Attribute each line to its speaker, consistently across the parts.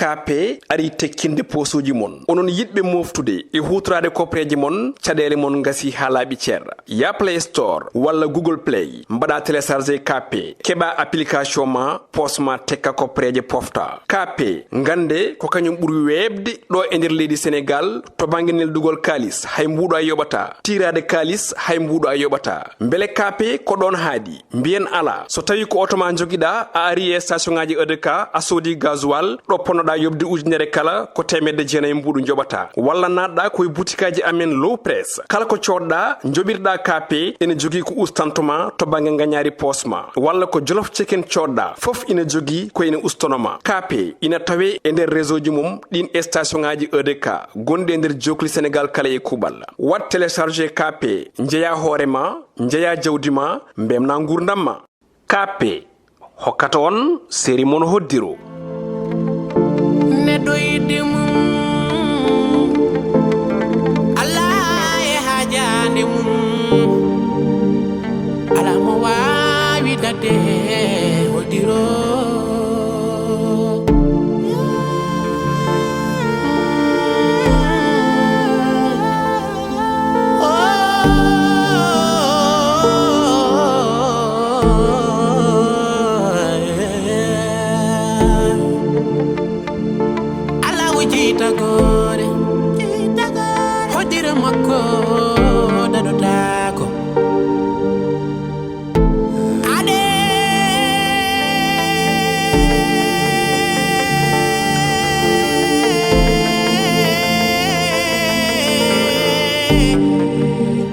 Speaker 1: KP ari tekkinde posuji mon onon yidbe moftude e hutrade kopreji mon cadele mon gasi halabi cer ya Play Store walla Google Play mbada télécharger KP keba application ma posma tekka kopreje pofta KP ngande ko kanyum buri webde do e nder leydi Sénégal to banginel dugol kalis hay mbudo ay yobata tirade kalis hay mbudo ay yobata mbele KP ko don haadi mbien ala so tawi ko otoma jogida a ari e station ngaji EDK a sodi gasoil do ponoda yobde ujunere kala ko temedde jeenay mbudu jobata walla nadda koy boutikaji amen low press kala ko codda jobirda KP ene jogi ko ustantuma to bange nganyari posma walla ko jolof chicken codda fof ina jogi ko ina ustonoma KP ina tawe e nder réseau ji mum din station ngaji EDK gonde nder jokli Sénégal kala e kubal wat télécharger KP njeya horema njeya jawdima mbemna ngurdamma KP hokkata on série mon hoddiro
Speaker 2: neɗɗo yiɗde mum allah e hajande mum ala mo wawi dadde hoddiro Jitagore hodire makko dadotako ade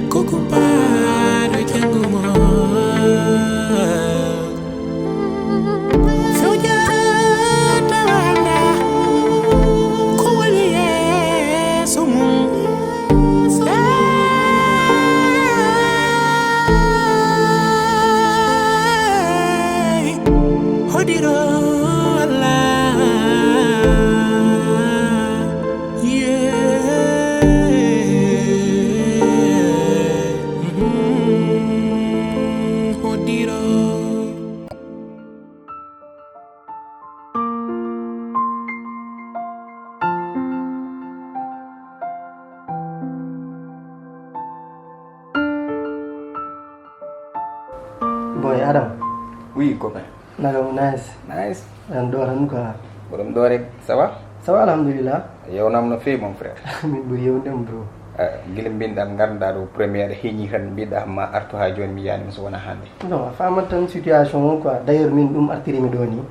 Speaker 2: kokupado jangumo
Speaker 3: Boy Adam.
Speaker 4: Oui, copain.
Speaker 3: Nice.
Speaker 4: Nice.
Speaker 3: Doran quoi.
Speaker 4: Borom doore, ça va?
Speaker 3: Ça va alhamdulillah.
Speaker 4: Yow nam no fe mon frère.
Speaker 3: Min buri yow dem bro.
Speaker 4: Gilim bindan garda do première heñi tan bida ma arto ha joni mi yani so wona hande.
Speaker 3: Non, fama tan situation quoi. D'ailleurs min dum artiri mi doni.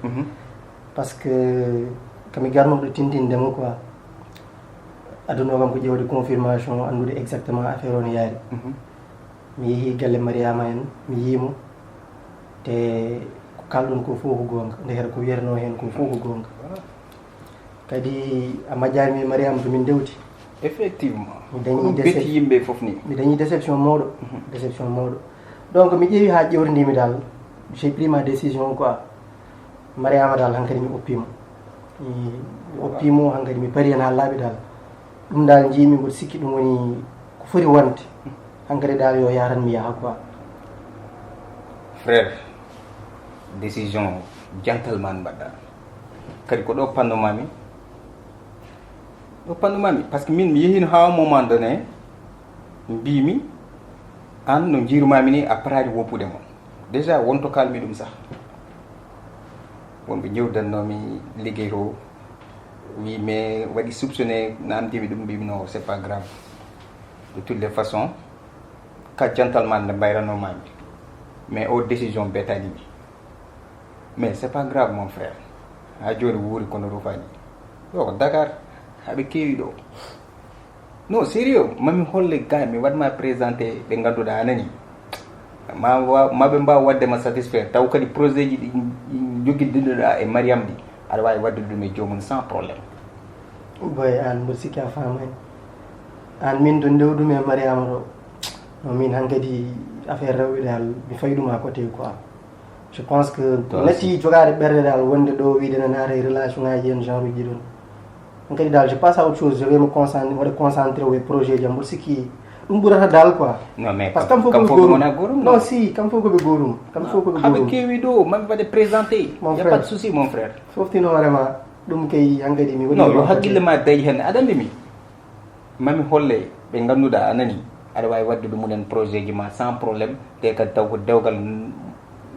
Speaker 3: Parce que kami garno do tintin demo quoi. Aduno kam ko jewde confirmation andude exactement affaire on yaari. Mi yehi galle Mariama en mi yimo te ko kaldon ko fofu gonga ndeher ko werno hen ko fofu gonga kadi amajami Mariama to min dewti
Speaker 4: effectivement
Speaker 3: mi dañi
Speaker 4: beti yimbe fof ni
Speaker 3: mi dañi déception mawdo déception mawdo donc mi ƴeewi ha ƴewrindimi dal j'ai pris ma décision quoi Mariama dal hankadi mi oppimo hankadi mi pari hen ha laaɓi dal ɗum dal jimi mboɗo sikki ɗum woni ko foti wonde hankadi dal yo yaran mi yaha quoi
Speaker 4: frère décision gentleman badda kadi ko do pandomami parce que min mi yehino ha moment donné mbimi an no jirumami ni après wopude mon déjà wonto kalmi dum sax wonbe ñewdannomi liggeero oui mais wadi soupçonné namtimi dum mbimi non c'est pas grave de toutes les façons ka gentleman ne bayrano mami mais aux décisions betani mais c'est pas grave mon frère a joni wuri kono rufani yo Dakar habe kewi do non sérieux mami holle gaay mi wadma présenter be ganduda anani mabe mba wadde ma satisfaire taw kadi projet ji jogidindoda e Mariam di ada way wadde dum e jomum sans problème
Speaker 3: boy an mo sikka famay an min do ndewdum e Mariam do no min hankadi affaire rewbe dal mi fayduma côté quoi je pense que nati jogade berde dal wonde do wiide na naare relation ngaji en genre ji don hankadi dal je passe à autre chose je vais me concentrer au projet jam siki dum burata dal quoi
Speaker 4: non mais
Speaker 3: parce que kam foko be gorum non si kam foko be gorum kam foko be gorum
Speaker 4: habe kewi do mam vade présenter y a pas de souci mon frère
Speaker 3: fofti no vraiment ɗum kay hankadi mi
Speaker 4: non yo haqqille ma dañi hen aɗa andi mi mami holle ɓe ganduɗa anani aɗa wawi wadde ɗumunen projet ji ma sans probléme te kadi taw ko dewgal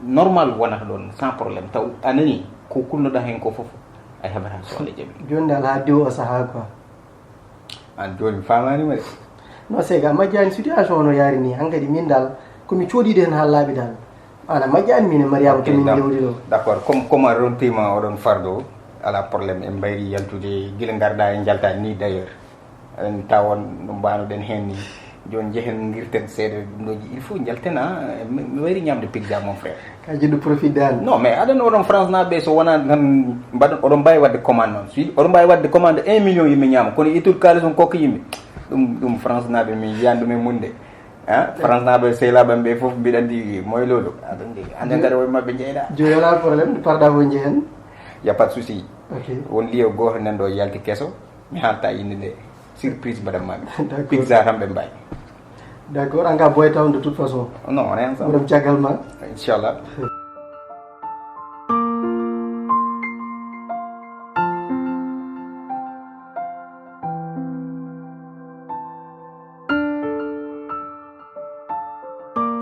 Speaker 4: normal wonata ɗon sans probléme taw anani ko kunnoɗa hen ko foof a heɓata so Allah jaaɓi
Speaker 3: joni dal ha dew o saaha quoi
Speaker 4: an joni famanima de
Speaker 3: non c'est ga majjani situation no yaari ni hankadi min dal komi coɗiɗo hen haallaɓe dal ana majjani min e mariama to min jewdi ɗo
Speaker 4: d' accord comme a rontima oɗon fardo ala probléme en mbayri yaltude guila garɗa e jalta ni d' ailleurs en tawon no mbanoɗen hen ni joni jehen guirten seeɗa ɗum ɗoji il faut jalten mi wayri ñamde pizza mon frère
Speaker 3: ka jiɗɗo profit dal
Speaker 4: non mais aɗano oɗon france naɓe so wona tan mbaɗon oɗon mbawi wadde commande noon si oɗon mbawi wadde commande 1 million yimɓe ñama kono ittude kalis on kokka yimɓe ɗum france naɓe mi yiyan ɗum e munde france naɓe sehlaɓam ɓe foof mbiɗa andi moyloɗo aɗandi ande gaɗa woye mabɓe jeyɗa
Speaker 3: joni wala probléme parɗa fo jehen
Speaker 4: y a pas de souci
Speaker 3: ok
Speaker 4: won liyo goto nan ɗo yalti kesso mi haalta inde nde surprise mbaɗanmaɓe
Speaker 3: D'accord.
Speaker 4: pizza tan ɓe mbawi
Speaker 3: d' accord an ka boy taw de toute façon
Speaker 4: non on est ensemble
Speaker 3: ɓuuram caggal ma
Speaker 4: inchallah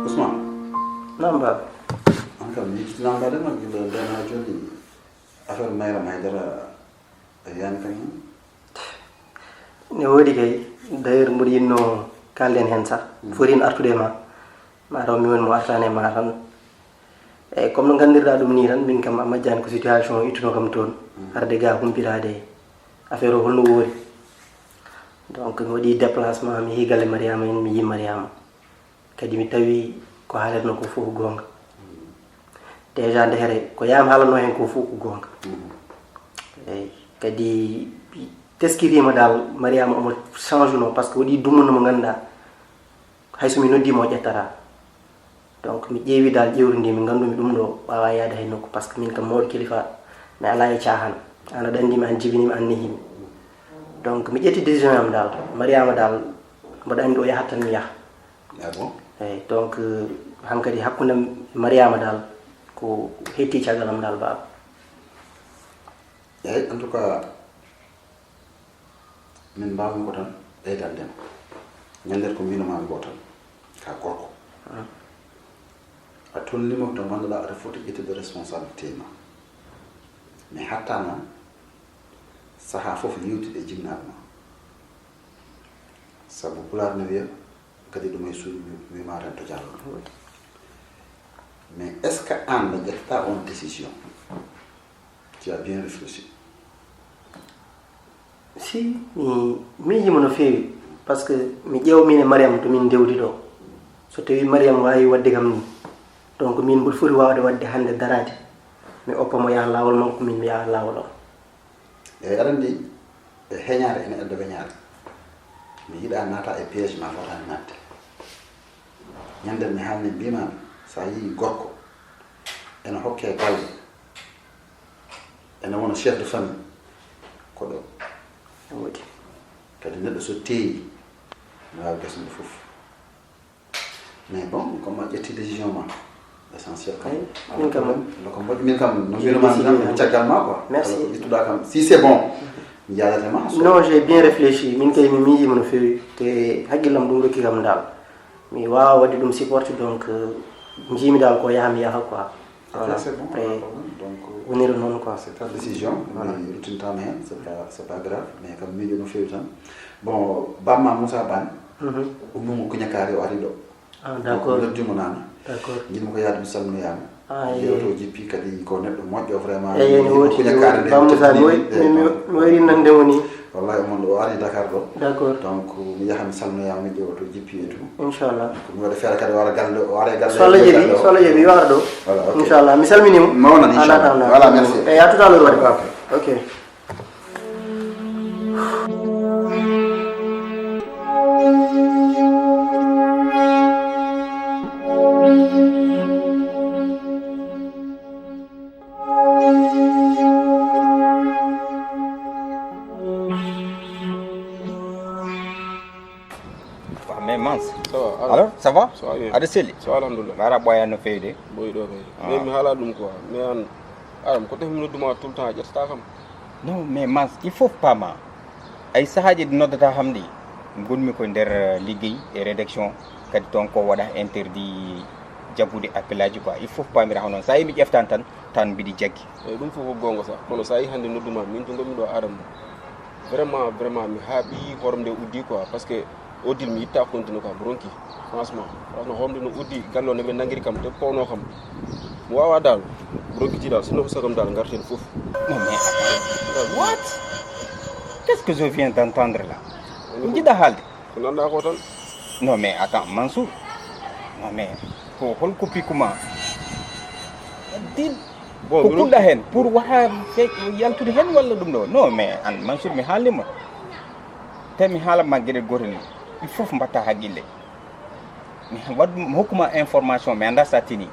Speaker 5: Ousmane
Speaker 3: nam ba
Speaker 5: an kam mi yittinangaɗema gila dana joni affaire mayra maydara yani kan hen
Speaker 3: ne woodi kay d' ailleurs mboɗo yinno kalden hen sah fotin artude ma mataw mi woni mo artane ma tan eyyi comme no gandirɗa ɗum ni tan min kam a majjani ko situation ittuno kam toon arde ga humpitade affaire o holno woori donc mi waɗi déplacement mi higalle mariama en mi yi mariama kadi mi tawi ko haaletno ko fof gonga déjà ndehre ko yam haalatno hen ko fof ko gonga eyyi kadi teskirima dal mariama omo change no par ce que waɗi dumunno mo ganduɗa hayso mi noddima o ƴettata donc mi ƴeewi dal ƴewri ndi mi gandumi ɗum ɗo wawa yaade hay nokku par ce que min kam mawɗo kilifa mi ala e cahan an aɗa andimi an jibinimi an nehimi donc mi ƴetti décision am dal mariama dal mbaɗa andi o yahat tan mi yaha
Speaker 5: ah bon
Speaker 3: eyyi donc hankkadi hakkude mariama dal ko hetti caggal am dal baba
Speaker 5: eyyi en tout cas min mbawmi ko tan ɓeydandema ñandere ko mbinomami ko tan ka gorko a tolnima to ganduɗa aɗa foti ƴettude responsabilité ma mais hatta noon saaha foof yewtide e jinnaɓe ma saabu pulaar ne wiya kadi ɗum e suudu wimaten to jallo mais est ce que an nde ƴettata on décision tu as bien réfléchi
Speaker 3: si mi miijima no feewi par ce que mi ƴeewmin e mariama to min dewdi ɗo so tawi mariama wawi wadde kam ni donc min mboɗo foti wawde wadde hande darade mi oppa mo yaha lawol makko min mi yaha lawol o
Speaker 5: eyyi aɗa andi heñade ene edda weñade mi yiiɗa naata e piége ma fotani nadde ñanden mi haalni mbimami sa yii gorko ene hokke galle ene wona chef de famille ko ɗo
Speaker 3: woodi
Speaker 5: kadi neɗɗo so teeyi mi wawi gasnude foof mais bon comme a ƴetti décision ma l' essentiel kam
Speaker 3: min kam
Speaker 5: loko moƴƴi min kam no mbinomami tan ko caggal ma quoi
Speaker 3: Merci.
Speaker 5: kala ko ƴettuɗa kam si c'est bon mi jadatema
Speaker 3: non j'ai bien réfléchi min kay mi miijima no feewi te haqqillam ɗum rokki kam dal mi wawa wadde ɗum supporte donc jiimi dal ko yaha mi yaha quoi voilà
Speaker 5: c'est bon
Speaker 3: après
Speaker 5: donc
Speaker 3: woniri noon quoi
Speaker 5: c'est ta décision mi ruttintama hen c'est pas grave mais kam miijo no fewi tan bon bamma Moussa Bane ummumo kuñakari o ari ɗo
Speaker 3: ah d' accord
Speaker 5: noddimo nane
Speaker 3: d' accord
Speaker 5: jiɗmi ko yaade mi salminoyama
Speaker 3: Ah,
Speaker 5: yewto jippi kadi ko neɗɗo moƴƴo vraiment
Speaker 3: eyyi ene woodi
Speaker 5: kuñakari nde
Speaker 3: bamoussa mi wayri nandemo ni
Speaker 5: wallahi omon ɗo o ari Dakar ɗo
Speaker 3: d' accord
Speaker 5: donc mi yaha mi salminoyama mi ƴeewa to jippi e tout
Speaker 3: inchallah
Speaker 5: ko mi waɗa feere kadi wara galle o ara e galle
Speaker 3: so Allah jaaɓi so Allah jaaɓi yo ara ɗo
Speaker 5: Voilà, ok.
Speaker 3: inchallah mi salminima
Speaker 5: Mawnan, inchallah. Voilà, merci.
Speaker 3: eyyi à tout à l'heure waɗi
Speaker 5: Ok.
Speaker 3: ok
Speaker 4: mais Mans
Speaker 6: Ça va,
Speaker 4: alors ça va
Speaker 6: Ça va, oui.
Speaker 4: aɗa selli
Speaker 6: so alhamdulillah
Speaker 4: mara ɓoya no fewi de
Speaker 6: boyi ɗo kay mais mi haala ɗum quoi mais an aram ko tafi mi nodduma tout le temps a ƴettata kam
Speaker 4: non mais mas il faut pas ma ay sahaji noddata hamdi gonmi ko nder liggéey e rédaction kadi ton ko waɗa interdit jaggude appel aji quoi il faut pamira hono sa yimi ƴeftan tan mbiɗi jaggi
Speaker 6: eyyi ɗum fof gonga sa kono sa yi hande nodduma min to gommi ɗo adama vraiment mi haaɓi hoore nde uddi quoi par ce que oddil mi yitta continue quoi mi ronki franchement homde no uddi galle o nde ɓe nangguiri kam te powno kam mi wawa dal mi ronkiti dal sinno ko sagam dal garten foof
Speaker 4: non mais attends what qu'est ce que je viens d'entendre là ko jiɗɗa haalde
Speaker 6: ko nanda ko tan
Speaker 4: non mais attends Mansour non mais ko holko pikkuma din
Speaker 6: Bon,
Speaker 4: ko kulɗa hen pour wata yaltude hen walla ɗum ɗo non mais an Mansour mi haalima te mi haalanma gueɗel gotel ni il faut mbatta haqqille mi waɗum hokkuma information mi anda sa tini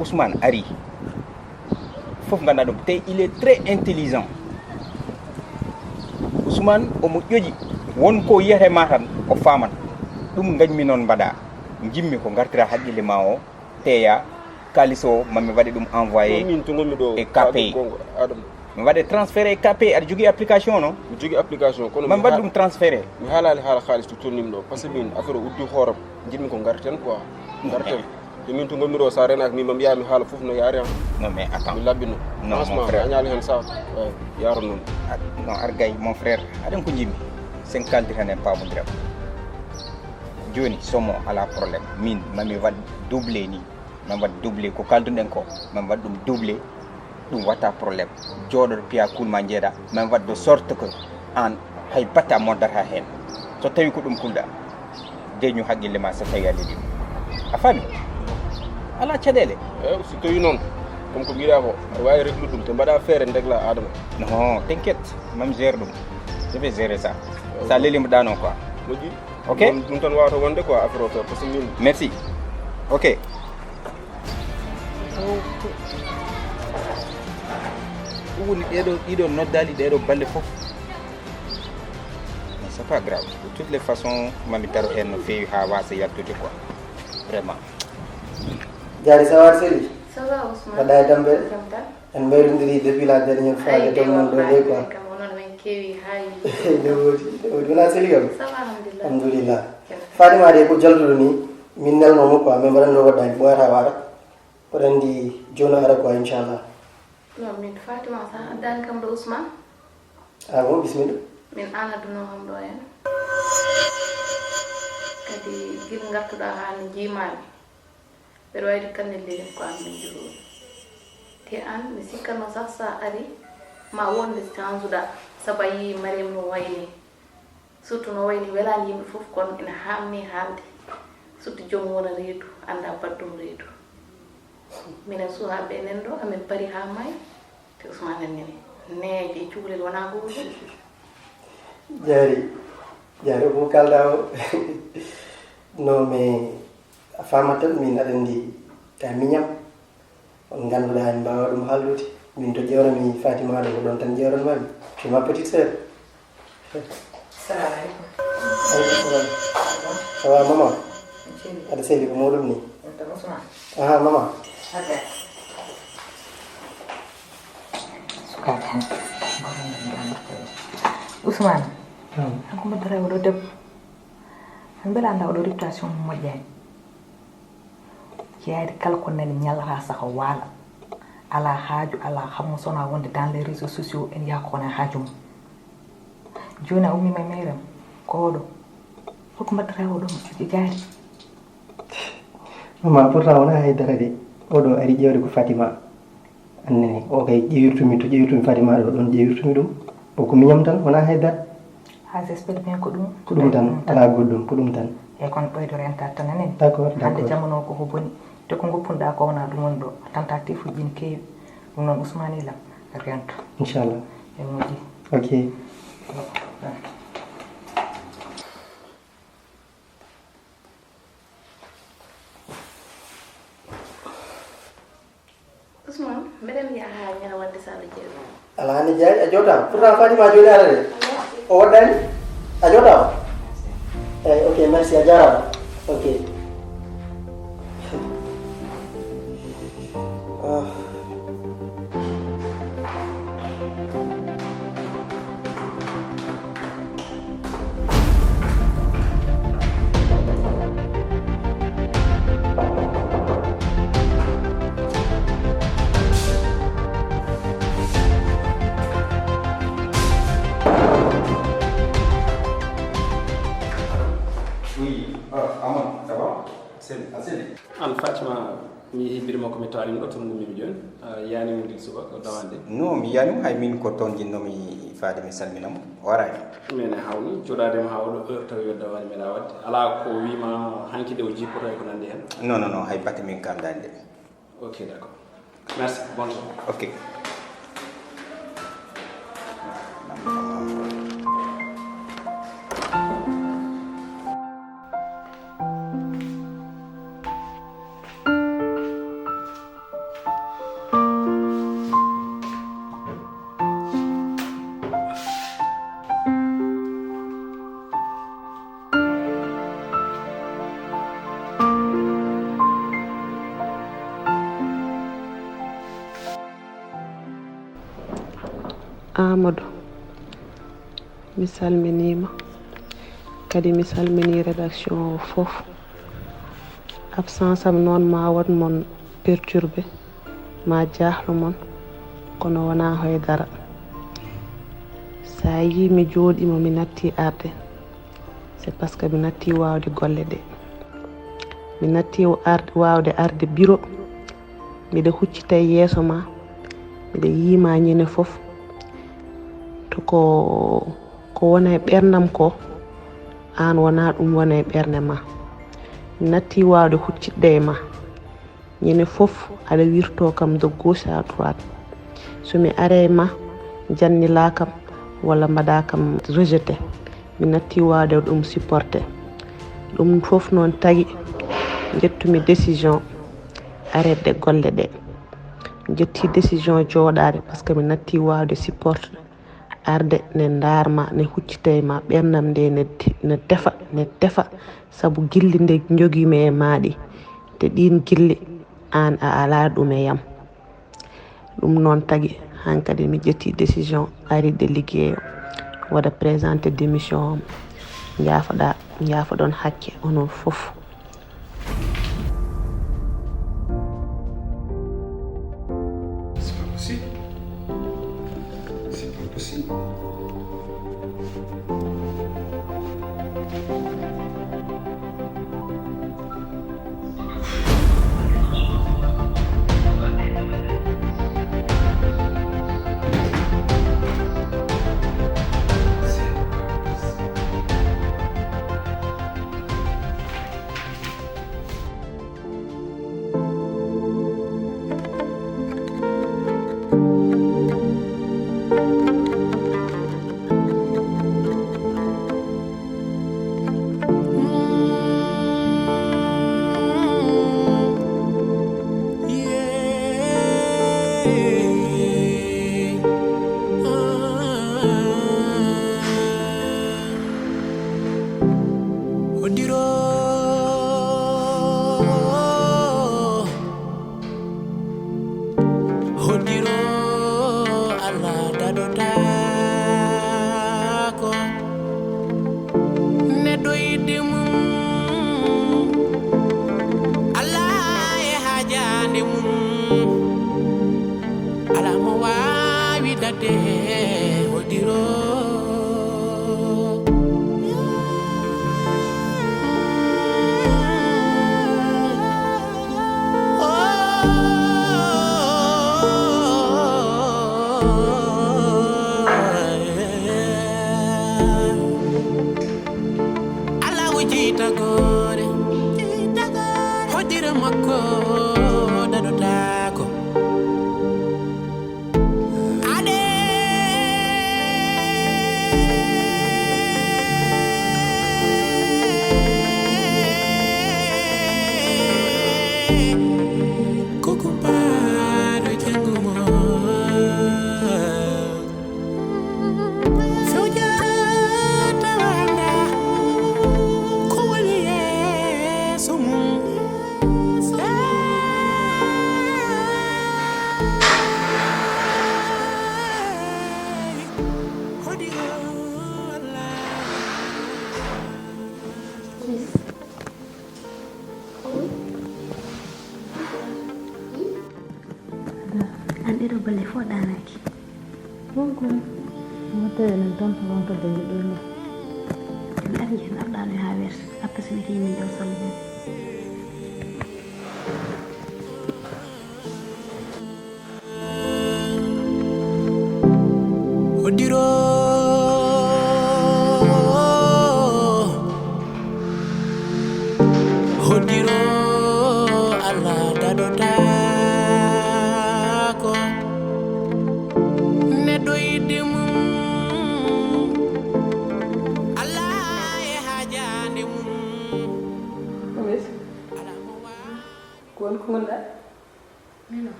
Speaker 4: Ousmane ari fof ganda ɗum te il est très intelligent Ousmane omo ƴoƴi wonko yiyete ma tan o faman ɗum gañmi noon mbaɗa jimmi ko gartira haqqille ma o teeya kalis o mami waɗi ɗum envoyé
Speaker 6: min to gommi ɗo
Speaker 4: e KPI
Speaker 6: adama
Speaker 4: mi waɗe transféré e KPI aɗa jogui application no
Speaker 6: mi jogui application kono
Speaker 4: mami waɗi ɗum transféré
Speaker 6: mi haalali haala haalis to tolnimi ɗo par ce que min affaire o uddi hooram jiɗmi ko garten quoi garten e min to gommi ɗo sa renaki min mami yaha mi haala foof no yaari han
Speaker 4: non mais attends
Speaker 6: mi labbino
Speaker 4: non mon
Speaker 6: franchement
Speaker 4: frère
Speaker 6: a ñaali hen sa yaro noon
Speaker 4: non argay mon frère aɗen ko jimmi sen kaldiran en pamodiram joni somo ala probléme min mami waɗ doublé ni mami waɗ doublé ko kalduɗen ko mami waɗ ɗum doublé ɗum watta probléme jooɗoɗo piya kulma jeeɗa mami waɗ de sorte que an hay batta moddata hen so tawi ko ɗum kulɗa deñu haqqille ma so tawi a leeɗi a faami ala caɗele
Speaker 6: eyyi so tawi noon comme ko mbiɗa ko aɗa wawi réglude ɗum te mbaɗa feere degla adama
Speaker 4: non t'inquiète mami gère ɗum je vais gérer ça sa lelimo ɗa noon quoi
Speaker 6: moƴƴi
Speaker 4: ok
Speaker 6: ɗum tan wawata wonde quoi affaire o par ce que min
Speaker 4: merci ok ɗum woni ɗiɗo noddali ɗeɗo balɗe fof mais c'est pas grave de toutes les façons mami daro hen no fewi ha wasa yaltude quoi vraiment
Speaker 3: Diary sawar seli
Speaker 7: Ça va Ousmane?
Speaker 3: waɗa e dambe
Speaker 7: Jam tan?
Speaker 3: en mbayrodiri depuis la dernière fois
Speaker 7: Ay
Speaker 3: e tomnon ɗo ley quoi
Speaker 7: kam onon men kewi hay.
Speaker 3: newodi wona seli kam
Speaker 7: Ça va alhamdulillah.
Speaker 3: alhamdulillah Fatima de ko jaltuɗo ni min nelnomo quoi min mbaɗanno waɗɗani ɓoyata waɗa oɗon andi joni ara quoi inchallah
Speaker 7: Non min Fatima sa addani kam ɗo Ousmane.
Speaker 3: ah bon bisimilla
Speaker 7: Min an adduno kam ɗo hen. Kadi gil gartuɗa ha no jimami. Mbeɗa wayde kannelleɗen ko an min jogoɗo. Te an mi sikkatno sah sa ari ma wonde change-uɗa saabu a yii Mariame no wayni. Surtout no wayni welani yimɓe foof kono ina hamni haalde. Surtout joomum wona reedu anda baddum reedu. Minen suhaɓe nen ɗo amin pari ha may te Ousmane annene neeje e cukalel wona goto.
Speaker 3: Diary ko kalɗa o non mais a famat tan min aɗa andi ka miñam on ganduɗa en mbawa ɗum hallude min to ƴewnami Fatima ɗo ko ɗon tan ƴewranmami c'est ma petite sœur.
Speaker 8: Salaamaaleykum.
Speaker 3: Aleykum salam. Ça va maman? Aɗa selli ko moɗum ni? Aha maman.
Speaker 8: Okay. Sukaɓe Ousmane hanko mbaddata oɗo debbo an beela anda oɗo réputation mo moƴƴani jeeyade kala ko nani ñallata saka waala ala haaju ala hammo sona wonde dans les réseaux sociaux en yaha kone haaju mum joni a ummima e mayram ko oɗo holko mbaddata oɗo Diary?
Speaker 3: Maman pourtant wona haydara de oɗo ari ƴewde ko Fatima annene o kay ƴewirtumi to ƴewirtumi Fatima ɗo ɗon ƴewirtumi ɗum o ko miñam tan wona haydara
Speaker 8: ha j'espère bien ko ɗum
Speaker 3: ko ɗum tan ala goɗɗum ko ɗum tan
Speaker 8: e kon ɓoydo renta tan anen
Speaker 3: d'accord
Speaker 8: hande jamono koko boni te ko goppunɗa ko wona ɗum woni ɗo tentative uji ne keewi ɗum noon Ousmane ilam rento
Speaker 3: inchallah
Speaker 8: e moƴƴi
Speaker 3: ok
Speaker 7: Ousmane mbeɗen wiya ha ñana wadde sala jeeɗo.
Speaker 3: ala hande Diary a jooɗama pourtant Fatima joni ara de o waɗɗani a jooɗama eyyi ok merci a jarama ok
Speaker 5: Aseni.
Speaker 1: An Fatima mi hibbirima ko mi tawani ɗo toon gummi joni yani mo dil suba ko dawande
Speaker 4: non mi yani hay min ko ton jinnomi faade mi salminamo warani
Speaker 1: mene hawni joɗadema hawɗo heure taw yo dawani meɗa wadde ala ko wima hanki de o jippoto e ko nandi hen
Speaker 4: non hay batte min gandande
Speaker 1: ok d'accord merci bonne journée
Speaker 4: ok
Speaker 9: Amadou mi salminima kadi mi salmini rédaction o fof absence am noon ma wat mon perturbé ma jahlu mon kono wona hoydara sa yi mi jooɗima mi natti arde c'est parce que mi natti wawde golle ɗe mi natti wawde arde bureau miɗa huccita yeeso ma miɗa yima ñande fof ko wona e ɓernam ko an wona ɗum wona e ɓernde ma natti wawde huccidde e ma ñande fof aɗa wirto kam de gauche à droite somi are ma jannila kam walla mbaɗa kam rejeté mi natti wawde ɗum supporté ɗum fof noon tagi jettumi décision arrêté golle ɗe jetti décision jooɗade par ce que mi natti wawde supporté arde ne ndarma ne huccite ma ɓernam nde ne tefa sabu gilli nde jogimi e maɗi te ɗin gilli an a ala ɗum e yam ɗum noon tagi hankadi mi ƴetti décision aride liggueyo waɗa présenté démission jaafoɗon hakke onon fof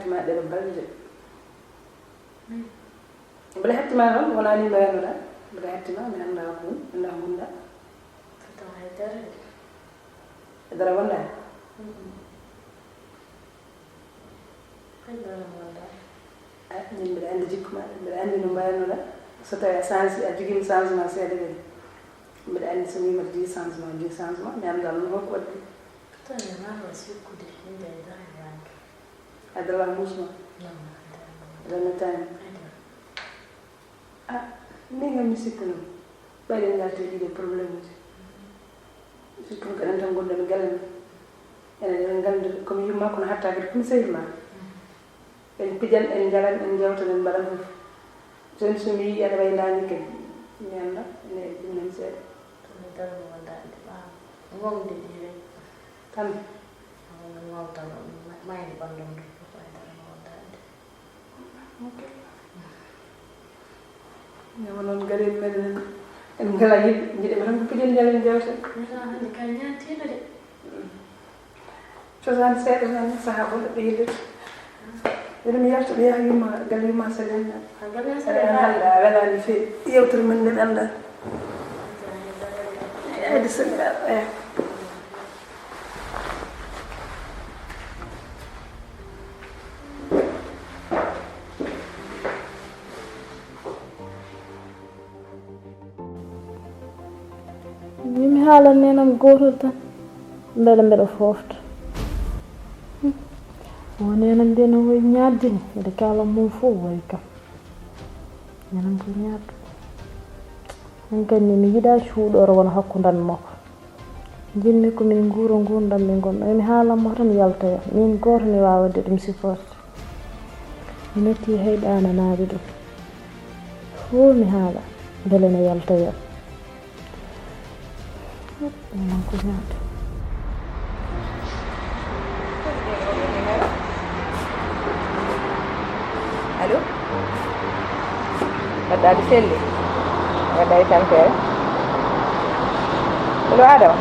Speaker 10: hattima ɗeɗo balde mbeɗa hettima noon wona ni mbayanoɗa mbeɗa hettima mi anda ko anda gunda dara wonda min mbeɗa andi jikku maɗa mbeɗa andi no mbayanoɗa so tawi a joguima changement seeɗa kadi mbeɗa andi so wima di changement mi anda ɗum holko waɗi adala musma adala tani ndega mi sikka noon ɓayɗen galte ɗiɗe probléme uji sikka ko kaɗen tan gonɗen galle enen eɗen gandi komi yumma kono hatta kadi komi sehilma en pijan en jalan en jewtonen mbaɗan fof joni somi yi aɗa way dani kadi mi anda ene ɗumnen seeɗa tan ñama noon gari meɗen en ngala yiɗ jiɗe tan ko pijen jalen jewten cosaan seeɗa tan saaha goɗɗo ɓe yillita ene mi yarta ɓe yaha yumma galle yumma saɗen hannde a welani feewi yewtere men nde ɓe anda eyde Sénégal eyi
Speaker 11: mi haalan nenam gotol tan beele mbeɗa fofta o nenam nde no way ñaddini mbeɗa kalan mum fof way kam nenam ko ñaaddo an kandi mi yiɗa cuuɗoro wona hakkudan makko jinmi komin guura gurdam min gonɗo mi haalanmo tan yaltoyo min goto mi wawa wadde ɗum supporte mi metti heyɗananaɓe ɗum fo mi haala beele no yaltoyo nenam ko ñaaddo
Speaker 8: allo mbaɗɗaade selli waɗɗa e tampere allo Adama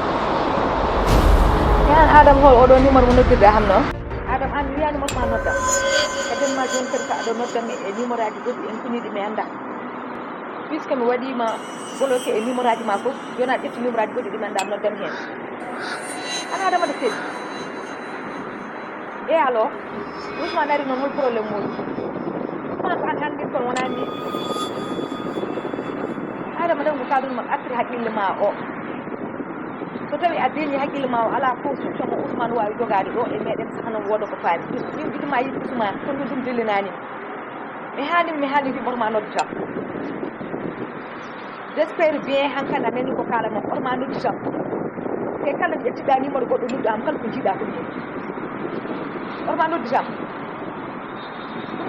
Speaker 8: yan Adama hol oɗo numéro mo noddirɗa ham noon Adama an wiyani motma noddam kadin ma joni kadi ko aɗa noddam e numéro aji goɗɗi en finiɗi mi anda puisque mi waɗima bloqué e numéro aji ma fof joni a ƴetti numéro aji goɗɗi ɗi manda noddam hen an Adama de selli e alors Ousmane ari noon hol probléme muɗum kono ko an hanndin kon wona ni Adama tan ko kalduno ma attiri haqqille ma o so tawi a deeni haqqille ma o ala fof solution mo Ousmane wawi jogade ɗo e meɗen sahano wooda ko faami min ɓituma yiɗi Ousmane kono ɗum dillinanima mi haali mborma nodditam j' espére bien hankkandi a nani ko kalamo ɓorma nodditam te kala ƴettiɗa numéro goɗɗo nodduɗam kala ko jiiɗa ko min ɓorma nodditam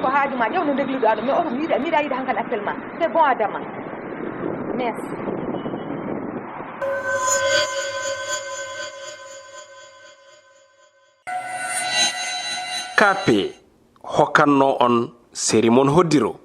Speaker 8: ko haajuma ƴew no degluɗa ɗum mais oto miiɗa yiide hankkadi appel ma c'est bon Adama merci
Speaker 1: KP hokkanno on série mon hoddiro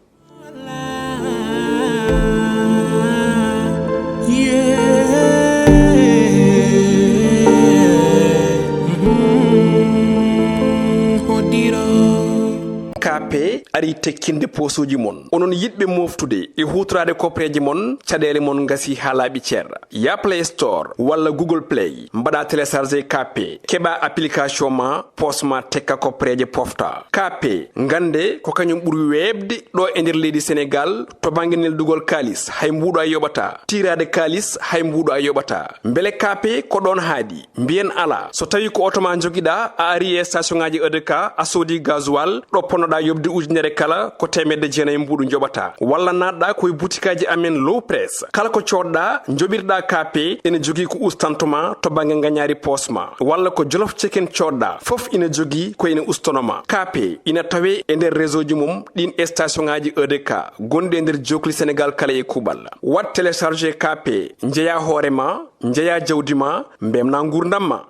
Speaker 1: KP ari tekkinde posuji mon onon yidɓe moftude e hutorade kopreji mon caɗele mon gasi ha laaɓi ceerra ya Play Store walla Google Play mbaɗa téléchargé KP keɓa application ma posma tekka kopreje pofta KP gande ko kañum ɓuuri webde ɗo e nder leydi Sénégal to banggue neldugol kalis hay mbuɗo a yoɓata tirade kalis hay mbuɗo a yoɓata beele KP ko ɗon haadi mbiyen ala so tawi ko auto ma joguiɗa a ari e station ngaji EDK a soodi gasoil ɗo ponnoɗa yobde ujunere kala ko temedde jeenayyi mbuɗu joɓata walla natɗa koye boutikaji amen low press kala ko coɗɗa joɓirɗa KP ene jogui ko ustantoma to banggue gagnari posma walla ko jolof chicken coɗɗa foof ina jogui ko ene ustonoma KP ina tawe e nder réseau ji mum ɗin station ngaji EDK gonɗi e nder jokli Sénégal kala e kuuɓal wat téléchargé KP jeeya hoorema jeeya jawdi ma mbemna gurdam ma